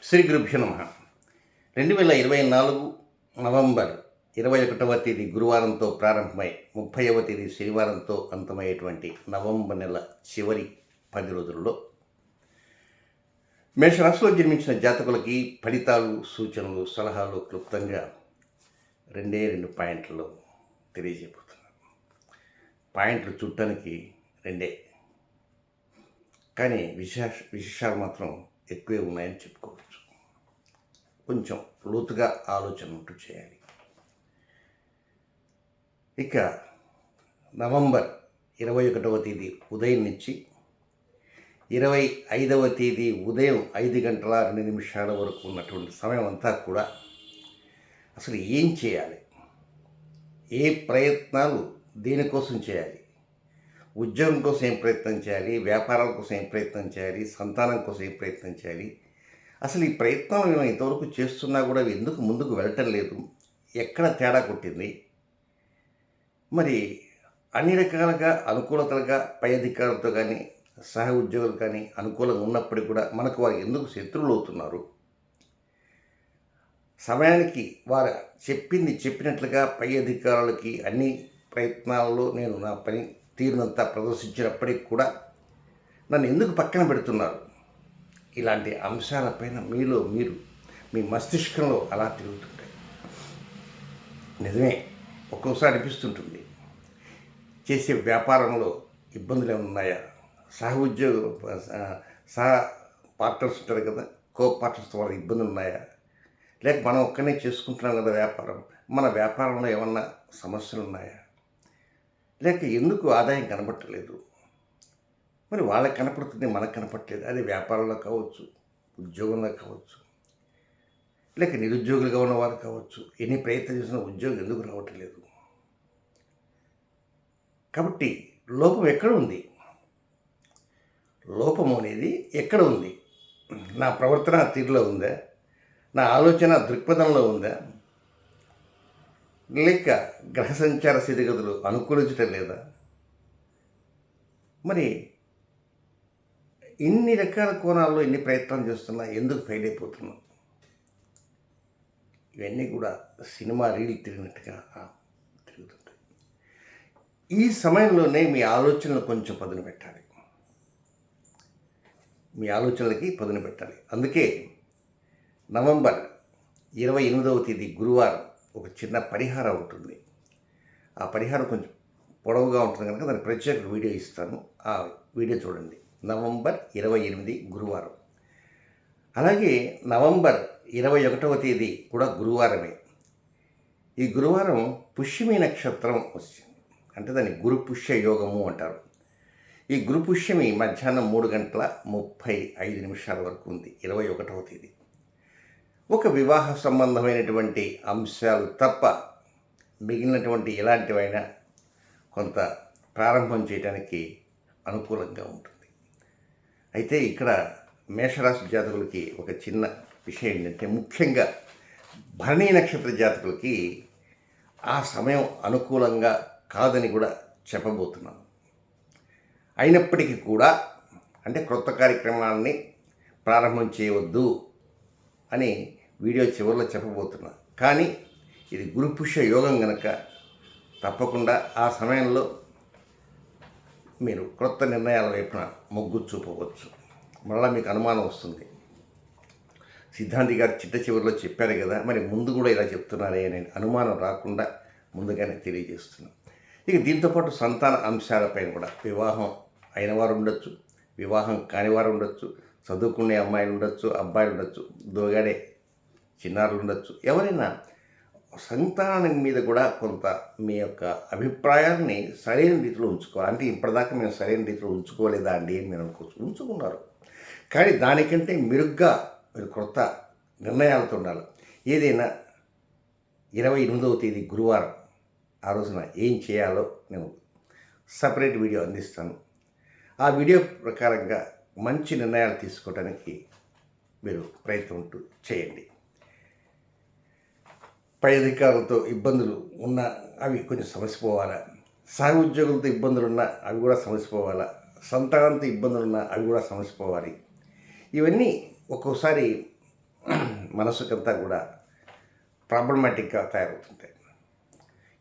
శ్రీ గురుభ్యో నమః. 2024 నవంబర్ 21వ తేదీ గురువారంతో ప్రారంభమై 30వ తేదీ శనివారంతో అంతమయ్యేటువంటి నవంబర్ నెల చివరి 10 రోజుల్లో మేషరాశిలో జన్మించిన జాతకులకి ఫలితాలు, సూచనలు, సలహాలు క్లుప్తంగా రెండు పాయింట్లలో తెలియజేయబోతున్నాను. పాయింట్లు చూడటానికి రెండే, కానీ విశేషాలు మాత్రం ఎక్కువే ఉన్నాయని చెప్పుకోవచ్చు. కొంచెం లోతుగా ఆలోచన ఉంటూ చేయాలి. ఇక నవంబర్ 21వ తేదీ ఉదయం నుంచి 25వ తేదీ ఉదయం 5 గంటల 2 నిమిషాల వరకు ఉన్నటువంటి సమయం అంతా కూడా అసలు ఏం చేయాలి, ఏ ప్రయత్నాలు దేనికోసం చేయాలి, ఉద్యోగం కోసం ఏం ప్రయత్నం చేయాలి, వ్యాపారాల కోసం ఏం ప్రయత్నం చేయాలి, సంతానం కోసం ఏం ప్రయత్నం చేయాలి, అసలు ఈ ప్రయత్నం మేము ఇంతవరకు చేస్తున్నా కూడా ఎందుకు ముందుకు వెళ్ళటం లేదు, ఎక్కడ తేడా కొట్టింది, మరి అన్ని రకాలుగా అనుకూలతలుగా పై అధికారులతో కానీ సహ ఉద్యోగులు కానీ అనుకూలంగా ఉన్నప్పటికీ కూడా మనకు వారు ఎందుకు శత్రువులు అవుతున్నారు, సమయానికి వారు చెప్పినట్లుగా పై అధికారులకి అన్ని ప్రయత్నాల్లో నేను నా పని తీరునంతా ప్రదర్శించినప్పటికీ కూడా నన్ను ఎందుకు పక్కన పెడుతున్నారు, ఇలాంటి అంశాలపైన మీరు మీ మస్తిష్కంలో అలా తిరుగుతుంటాయి. నిజమే, ఒక్కోసారి అనిపిస్తుంటుంది, చేసే వ్యాపారంలో ఇబ్బందులు ఏమైనా ఉన్నాయా, సహ ఉద్యోగులు సహ పార్ట్నర్స్ ఉంటారు కదా, కో పార్ట్నర్స్తో వాళ్ళ ఇబ్బందులు ఉన్నాయా, లేక మనం ఒక్కనే చేసుకుంటున్నాం కదా వ్యాపారం, మన వ్యాపారంలో ఏమన్నా సమస్యలు ఉన్నాయా, లేక ఎందుకు ఆదాయం కనబట్టలేదు, మరి వాళ్ళకి కనపడుతుంది మనకు కనపడలేదు, అది వ్యాపారంలో కావచ్చు, ఉద్యోగంలో కావచ్చు, లేక నిరుద్యోగులుగా ఉన్నవారు కావచ్చు, ఎన్ని ప్రయత్నం చేసినా ఉద్యోగం ఎందుకు రావటం లేదు. కాబట్టి లోపం ఎక్కడ ఉంది, లోపం అనేది ఎక్కడ ఉంది, నా ప్రవర్తన తీరులో ఉందా, నా ఆలోచన దృక్పథంలో ఉందా, లేక గ్రహ సంచార స్థితిగతులు అనుకూలించటం లేదా, మరి ఇన్ని రకాల కోణాల్లో ఎన్ని ప్రయత్నాలు చేస్తున్నా ఎందుకు ఫెయిల్ అయిపోతున్నాం, ఇవన్నీ కూడా సినిమా రీల్ తిరిగినట్టుగా తిరుగుతుంటాయి. ఈ సమయంలోనే మీ ఆలోచనలు కొంచెం పదును పెట్టాలి, మీ ఆలోచనలకి పదును పెట్టాలి. అందుకే నవంబర్ 28వ తేదీ గురువారం ఒక చిన్న పరిహారం ఉంటుంది. ఆ పరిహారం కొంచెం పొడవుగా ఉంటుంది కనుక దాని ప్రత్యేక వీడియో ఇస్తాను, ఆ వీడియో చూడండి. నవంబర్ 28 గురువారం. అలాగే నవంబర్ 21వ తేదీ కూడా గురువారమే. ఈ గురువారం పుష్యమి నక్షత్రం వచ్చింది, అంటే దాన్ని గురు పుష్య యోగము అంటారు. ఈ గురు పుష్యమి మధ్యాహ్నం 3 గంటల 35 నిమిషాల వరకు ఉంది 21వ తేదీ. ఒక వివాహ సంబంధమైనటువంటి అంశాలు తప్ప మిగిలినటువంటి ఎలాంటివైనా కొంత ప్రారంభం చేయడానికి అనుకూలంగా ఉంటుంది. అయితే ఇక్కడ మేషరాశి జాతకులకి ఒక చిన్న విషయం ఏంటంటే, ముఖ్యంగా భరణీ నక్షత్ర జాతకులకి ఆ సమయం అనుకూలంగా కాదని కూడా చెప్పబోతున్నాను. అయినప్పటికీ కూడా, అంటే క్రొత్త కార్యక్రమాలని ప్రారంభం చేయవద్దు అని వీడియో చివరిలో చెప్పబోతున్నా. కానీ ఇది గురుపుష్య యోగం కనుక తప్పకుండా ఆ సమయంలో మీరు క్రొత్త నిర్ణయాల వైపున మొగ్గు చూపవచ్చు. మళ్ళీ మీకు అనుమానం వస్తుంది, సిద్ధాంతి గారు చిట్ట చివరిలో చెప్పారు కదా, మరి ముందు కూడా ఇలా చెప్తున్నారే అనే అనుమానం రాకుండా ముందుగానే తెలియజేస్తున్నాను. ఇక దీంతోపాటు సంతాన అంశాలపైన కూడా, వివాహం అయిన వారు ఉండొచ్చు, వివాహం కాని వారు ఉండొచ్చు, చదువుకునే అమ్మాయిలు ఉండొచ్చు, అబ్బాయిలు ఉండొచ్చు, దోగాడే చిన్నారులు ఉండొచ్చు, ఎవరైనా సంతానం మీద కూడా కొంత మీ యొక్క అభిప్రాయాన్ని సరైన రీతిలో ఉంచుకోవాలి. అంటే ఇప్పటిదాకా మేము సరైన రీతిలో ఉంచుకోలేదా అండి అని మీరు అనుకోవచ్చు, ఉంచుకున్నారు, కానీ దానికంటే మెరుగ్గా మీరు కొత్త నిర్ణయాలతో ఉండాలి. ఏదైనా 28వ తేదీ గురువారం ఆ రోజున ఏం చేయాలో నేను సపరేట్ వీడియో అందిస్తాను. ఆ వీడియో ప్రకారంగా మంచి నిర్ణయాలు తీసుకోవడానికి మీరు ప్రయత్నం చేయండి. పై అధికారులతో ఇబ్బందులు ఉన్న అవి కొంచెం సమసిపోవాలా, సహ ఉద్యోగులతో ఇబ్బందులు ఉన్నా అవి కూడా సమసిపోవాలా, సంతానంతో ఇబ్బందులు ఉన్నా అవి కూడా సమసిపోవాలి. ఇవన్నీ ఒక్కోసారి మనసుకంతా కూడా ప్రాబ్లమాటిక్గా తయారవుతుంటాయి.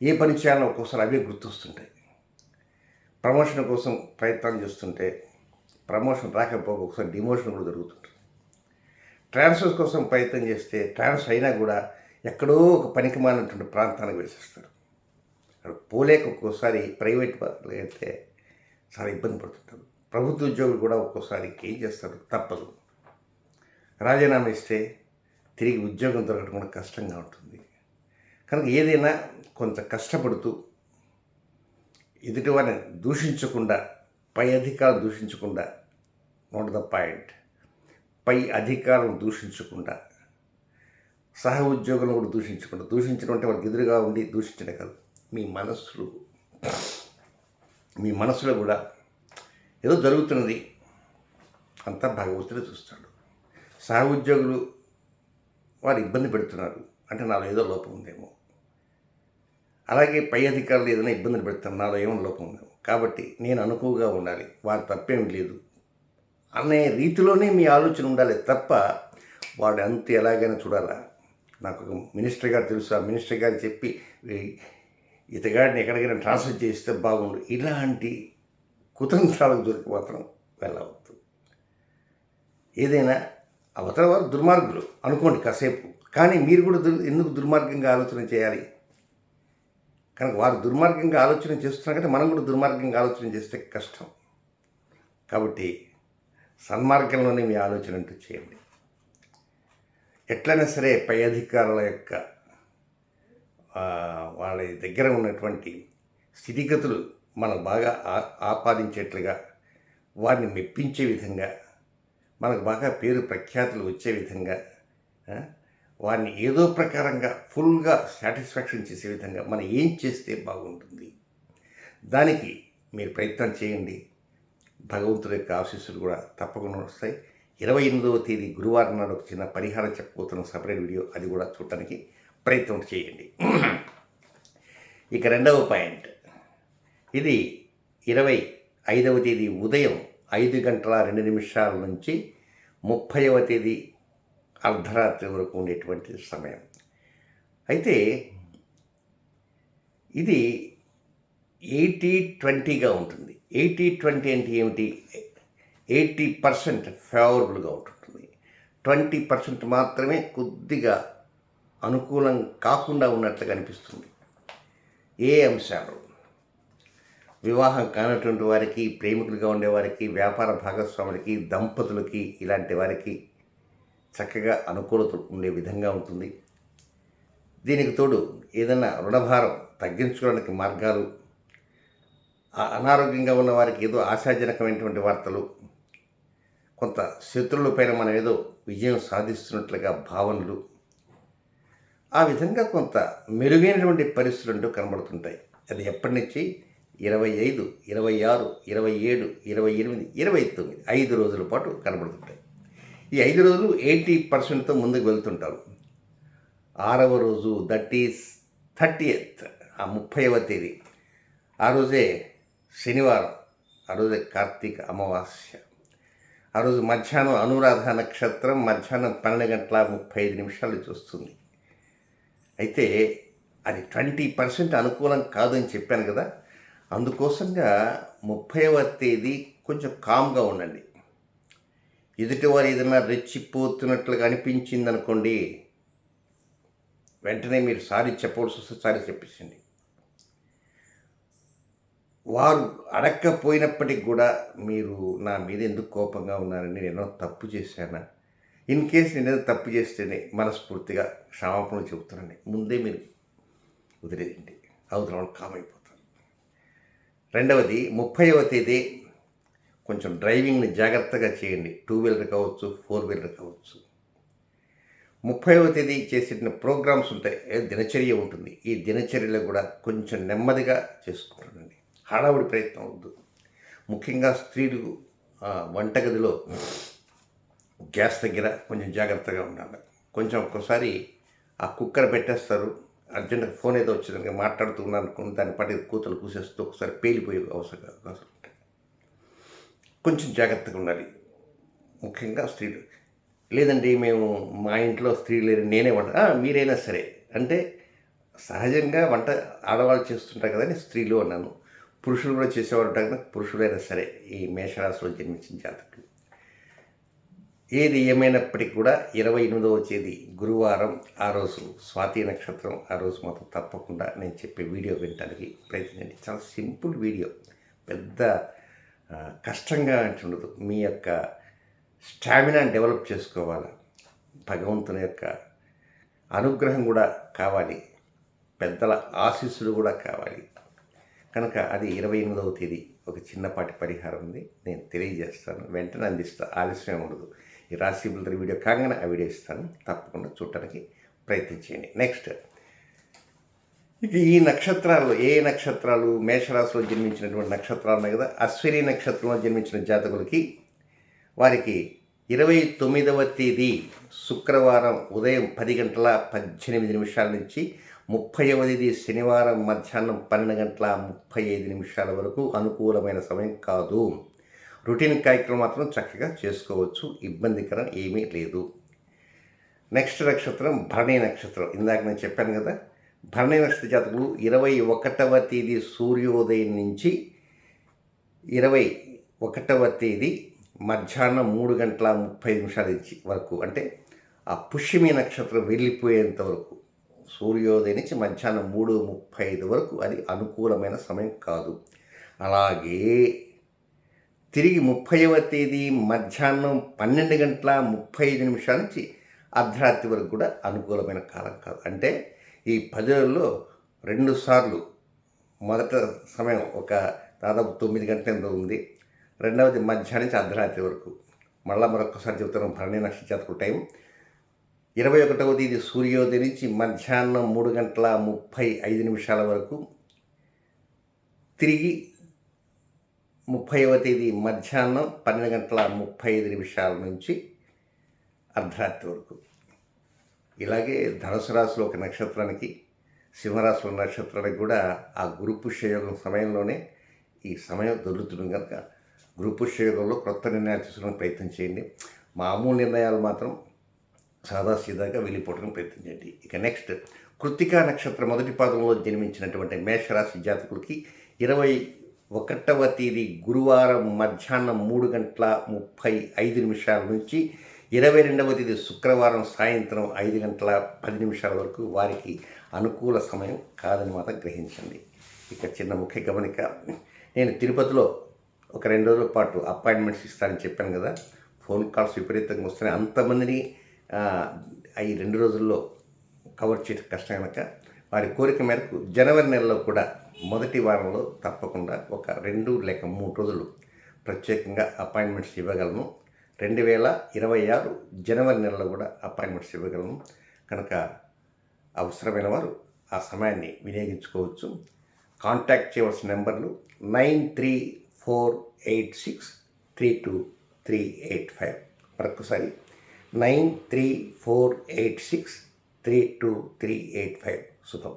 ఏ పని చేయాలో ఒక్కోసారి అవే గుర్తొస్తుంటాయి. ప్రమోషన్ కోసం ప్రయత్నం చేస్తుంటే ప్రమోషన్ రాకపోక ఒకసారి డిమోషన్ కూడా జరుగుతుంటుంది. ట్రాన్స్ఫర్ కోసం ప్రయత్నం చేస్తే ట్రాన్స్ఫర్ అయినా కూడా ఎక్కడో ఒక పనికి మాలినటువంటి ప్రాంతానికి వేసేస్తారు. అక్కడ పోలేక ఒక్కోసారి ప్రైవేట్ వాళ్ళు అయితే చాలా ఇబ్బంది పడుతుంటారు. ప్రభుత్వ ఉద్యోగులు కూడా ఒక్కోసారి ఏం చేస్తారు, తప్పదు. రాజీనామా ఇస్తే తిరిగి ఉద్యోగం దొరకడం కూడా కష్టంగా ఉంటుంది. కనుక ఏదైనా కొంత కష్టపడుతూ ఎదుటివారిని దూషించకుండా, పై అధికారులు దూషించకుండా, నోట్ ద పాయింట్, పై అధికారులను దూషించకుండా, సహ ఉద్యోగులను కూడా దూషించకుండా, దూషించడం అంటే వాళ్ళకి ఎదురుగా ఉండి దూషించడం కాదు, మీ మనసులో కూడా ఏదో జరుగుతున్నది, అంతా భగవంతుడే చూస్తాడు. సహ ఉద్యోగులు వారు ఇబ్బంది పెడుతున్నారు అంటే నాలో ఏదో లోపం ఉందేమో, అలాగే పై అధికారులు ఏదైనా ఇబ్బందులు పెడుతున్నారు, నాలో ఏమైనా లోపం ఉందేమో, కాబట్టి నేను అనుకువగా ఉండాలి, వారి తప్పేం లేదు అనే రీతిలోనే మీ ఆలోచన ఉండాలి తప్ప వాడు అంత ఎలాగైనా చూడాలా. నాకు ఒక మినిస్టర్ గారు తెలుసు, ఆ మినిస్టర్ గారు చెప్పి ఇతగాడిని ఎక్కడికైనా ట్రాన్స్ఫర్ చేస్తే బాగుండు, ఇలాంటి కుతంత్రాలకు దొరికి మాత్రం వెళ్ళవద్దు. ఏదైనా అవతల వారు దుర్మార్గులు అనుకోండి కాసేపు, కానీ మీరు కూడా ఎందుకు దుర్మార్గంగా ఆలోచన చేయాలి? కనుక వారు దుర్మార్గంగా ఆలోచన చేస్తున్నారు కంటే మనం కూడా దుర్మార్గంగా ఆలోచన చేస్తే కష్టం. కాబట్టి సన్మార్గంలోనే మీ ఆలోచన అంటూ చేయండి. ఎట్లయినా సరే పై అధికారుల యొక్క వాళ్ళ దగ్గర ఉన్నటువంటి స్థితిగతులు మనకు బాగా ఆపాదించేట్లుగా, వారిని మెప్పించే విధంగా, మనకు బాగా పేరు ప్రఖ్యాతులు వచ్చే విధంగా, వారిని ఏదో ప్రకారంగా ఫుల్గా సాటిస్ఫాక్షన్ చేసే విధంగా మనం ఏం చేస్తే బాగుంటుంది, దానికి మీరు ప్రయత్నం చేయండి. భగవంతుడి యొక్క ఆశీస్సులు కూడా తప్పకుండా వస్తాయి. 28వ తేదీ గురువారం నాడు ఒక చిన్న పరిహారం చెప్పబోతున్న సపరేట్ వీడియో, అది కూడా చూడటానికి ప్రయత్నం చేయండి. ఇక రెండవ పాయింట్, ఇది 25వ తేదీ ఉదయం 5:02 నుంచి 30వ తేదీ అర్ధరాత్రి వరకు ఉండేటువంటి సమయం. అయితే ఇది 80-20గా ఉంటుంది. 80-20 అంటే ఏమిటి? 80% ఫేవరబుల్గా ఉంటుంది, 20% మాత్రమే కొద్దిగా అనుకూలం కాకుండా ఉన్నట్లుగా అనిపిస్తుంది. ఏ అంశాలు? వివాహం కానటువంటి వారికి, ప్రేమికులుగా ఉండేవారికి, వ్యాపార భాగస్వాములకి, దంపతులకి, ఇలాంటి వారికి చక్కగా అనుకూలత ఉండే విధంగా ఉంటుంది. దీనికి తోడు ఏదైనా రుణభారం తగ్గించుకోవడానికి మార్గాలు, అనారోగ్యంగా ఉన్న వారికి ఏదో ఆశాజనకమైనటువంటి వార్తలు, కొంత శత్రువులపైన మనం ఏదో విజయం సాధిస్తున్నట్లుగా భావనలు, ఆ విధంగా కొంత మెరుగైనటువంటి పరిస్థితులు అంటూ కనబడుతుంటాయి. అది ఎప్పటి నుంచి? 25, 26, 27, 28, 29 5 రోజుల పాటు కనబడుతుంటాయి. ఈ 5 రోజులు 80%తో ముందుకు వెళ్తుంటారు. 6వ రోజు, దట్ ఈస్ 30th, ఆ 30వ తేదీ, ఆ రోజే శనివారం, ఆ రోజే కార్తీక అమావాస్య, ఆ రోజు మధ్యాహ్నం అనురాధ నక్షత్రం మధ్యాహ్నం 12:35 చూస్తుంది. అయితే అది 20% అనుకూలం కాదని చెప్పాను కదా, అందుకోసంగా 30వ తేదీ కొంచెం కామ్గా ఉండండి. ఎదుటివారు ఏదైనా రెచ్చిపోతున్నట్లుగా అనిపించింది అనుకోండి, వెంటనే మీరు సారీ చెప్పవలసి వస్తే సారీ చెప్పేసింది. వారు అడగకపోయినప్పటికి కూడా మీరు నా మీద ఎందుకు కోపంగా ఉన్నారని, నేను తప్పు చేశానా, ఇన్ కేస్ నేనేదో తప్పు చేస్తేనే మనస్ఫూర్తిగా క్షమాపణలు చెబుతానండి, ముందే మీరు వదిలేదండి, అవతల వాళ్ళు కామ్ అయిపోతారు. రెండవది 30వ తేదీ కొంచెం డ్రైవింగ్ని జాగ్రత్తగా చేయండి. 2 వీలర్ కావచ్చు, 4 వీలర్ కావచ్చు. 30వ తేదీ చేసిన ప్రోగ్రామ్స్ ఉంటాయి, దినచర్య ఉంటుంది. ఈ దినచర్యలో కూడా కొంచెం నెమ్మదిగా చేసుకుంటుండండి, హడావుడి ప్రయత్నం వద్దు. ముఖ్యంగా స్త్రీలు వంటగదిలో గ్యాస్ దగ్గర కొంచెం జాగ్రత్తగా ఉండాలి. కొంచెం ఒక్కోసారి ఆ కుక్కర్ పెట్టేస్తారు, అర్జెంటుగా ఫోన్ ఏదో వచ్చిందని మాట్లాడుతున్నాను అనుకుని దాన్ని పట్టి కూతలు కూసేస్తూ ఒకసారి పేలిపోయే అవకాశం ఉంటాయి. కొంచెం జాగ్రత్తగా ఉండాలి, ముఖ్యంగా స్త్రీలు. లేదండి మేము మా ఇంట్లో స్త్రీ లేరు నేనే వంట మీరైనా సరే అంటే సహజంగా వంట ఆడవాళ్ళు చేస్తుంటారు కదని స్త్రీలు అన్నాను. పురుషులు కూడా చేసేవారు ఉంటారు కదా, పురుషులైనా సరే ఈ మేషరాశిలో జన్మించిన జాతకులు. ఏది ఏమైనప్పటికీ కూడా 28వ తేదీ గురువారం, ఆ రోజు స్వాతి నక్షత్రం, ఆ రోజు మాత్రం తప్పకుండా నేను చెప్పే వీడియో వినడానికి ప్రయత్నించండి. చాలా సింపుల్ వీడియో, పెద్ద కష్టంగా ఉండదు. మీ యొక్క స్టామినాని డెవలప్ చేసుకోవాలి, భగవంతుని యొక్క అనుగ్రహం కూడా కావాలి, పెద్దల ఆశీస్సులు కూడా కావాలి. కనుక అది 28వ తేదీ ఒక చిన్నపాటి పరిహారం ఉంది, నేను తెలియజేస్తాను, వెంటనే అందిస్తాను, ఆలస్యం ఉండదు. ఈ రాశి ఫలితాల వీడియో కాగానే ఆ వీడియో ఇస్తాను, తప్పకుండా చూడటానికి ప్రయత్నించండి. నెక్స్ట్, ఇక ఈ నక్షత్రాల్లో ఏ నక్షత్రాలు, మేషరాశిలో జన్మించినటువంటి నక్షత్రాలు ఉన్నాయి కదా, అశ్విని నక్షత్రంలో జన్మించిన జాతకులకి వారికి 29వ తేదీ శుక్రవారం ఉదయం 10:18 నుంచి 30వ తేదీ శనివారం మధ్యాహ్నం 12:35 వరకు అనుకూలమైన సమయం కాదు. రొటీన్ కార్యక్రమం మాత్రం చక్కగా చేసుకోవచ్చు, ఇబ్బందికరం ఏమీ లేదు. నెక్స్ట్ నక్షత్రం భరణి నక్షత్రం. ఇందాక నేను చెప్పాను కదా, భరణి నక్షత్ర జాతకులు 21వ తేదీ సూర్యోదయం నుంచి 21వ తేదీ మధ్యాహ్నం 3:30 వరకు, అంటే ఆ పుష్యమి నక్షత్రం వెళ్ళిపోయేంత వరకు, సూర్యోదయం నుంచి మధ్యాహ్నం 3:35 వరకు అది అనుకూలమైన సమయం కాదు. అలాగే తిరిగి 30వ తేదీ మధ్యాహ్నం 12:35 నుంచి అర్ధరాత్రి వరకు కూడా అనుకూలమైన కాలం కాదు. అంటే ఈ 10 రోజుల్లో 2 సార్లు, మొదట సమయం ఒక దాదాపు 9 గంటల ఉంది, రెండవది మధ్యాహ్నం నుంచి అర్ధరాత్రి వరకు. మరొకసారి చెబుతాను, భరణి నక్షత్ర జాతకుల టైం 21వ తేదీ సూర్యోదయం నుంచి మధ్యాహ్నం 3:35 వరకు, తిరిగి 30వ తేదీ మధ్యాహ్నం 12:35 నుంచి అర్ధరాత్రి వరకు. ఇలాగే ధనుసు రాశిలో ఒక నక్షత్రానికి, సింహరాశిలో నక్షత్రానికి కూడా ఆ గురు పుష్యయోగం సమయంలోనే ఈ సమయం దొరుకుతుంది. కనుక గురు పుష్యయోగంలో కొత్త నిర్ణయాలు తీసుకోవడానికి ప్రయత్నం చేయండి. మామూలు నిర్ణయాలు మాత్రం సాదాసీదాగా వెళ్ళిపోవడానికి ప్రయత్నించండి. ఇక నెక్స్ట్, కృత్తికా నక్షత్రం మొదటి పాదంలో జన్మించినటువంటి మేషరాశి జాతకులకి 21వ తేదీ గురువారం మధ్యాహ్నం 3:35 నుంచి 22వ తేదీ శుక్రవారం సాయంత్రం 5:10 వరకు వారికి అనుకూల సమయం కాదని మాత్రం గ్రహించండి. ఇక చిన్న ముఖ్య గమనిక, నేను తిరుపతిలో ఒక 2 రోజుల పాటు అపాయింట్మెంట్స్ ఇస్తానని చెప్పాను కదా, ఫోన్ కాల్స్ విపరీతంగా వస్తున్నాయి. అంతమందిని ఈ 2 రోజుల్లో కవర్ చేయడం కష్టం కనుక వారి కోరిక మేరకు జనవరి నెలలో కూడా మొదటి వారంలో తప్పకుండా ఒక 2 లేక 3 రోజులు ప్రత్యేకంగా అపాయింట్మెంట్స్ ఇవ్వగలను. 2026 జనవరి నెలలో కూడా అపాయింట్మెంట్స్ ఇవ్వగలను. కనుక అవసరమైన వారు ఆ సమయాన్ని వినియోగించుకోవచ్చు. కాంటాక్ట్ చేయవలసిన నెంబర్లు 9348632385. మరొకసారి 9348632385. శుభం.